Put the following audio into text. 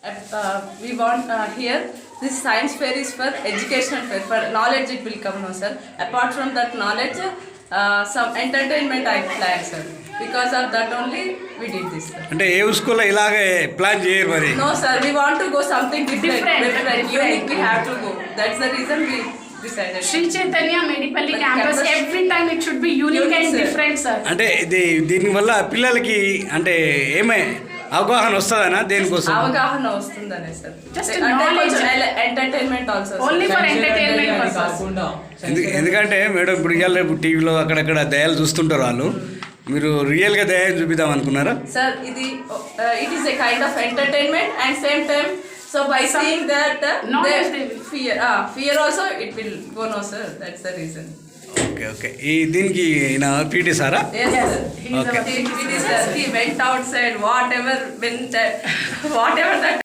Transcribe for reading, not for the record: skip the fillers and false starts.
We want here this science fair is for educational fair, for knowledge it will come, no sir. Apart from that knowledge, some entertainment I planned, sir. Because of that only we did this, sir. అంటే ఏ స్కూల్లో ఇలాగే plan చేయరు మరి? No sir, we want to go something different. Unique we have to go. That's the reason we decided. Sri Chaitanya Medipalli campus, every time it should be unique and different, sir. అంటే దీనివల్ల పిల్లలకి అంటే ఏమే అవగాహన వస్తుందనా దేనికోసం? అవగాహన వస్తుందనే sir. Just knowledge. Entertainment also. Only for entertainment purpose. ఎందుకంటే మేడం ఇప్పుడు ఇవాళ రేపు టీవీలో అక్కడక్కడ దయాలు చూస్తుంటారు వాళ్ళు. మీరు రియల్గా దయాలు చూపిద్దాం అనుకున్నారా? సార్ ఇది it is a kind of entertainment and same time so by seeing that fear also it will go no sir. That's the reason. Okay okay. ఈ దీనికి ఈయన పీటీ సారా? Yes sir. Okay. He went outside whatever that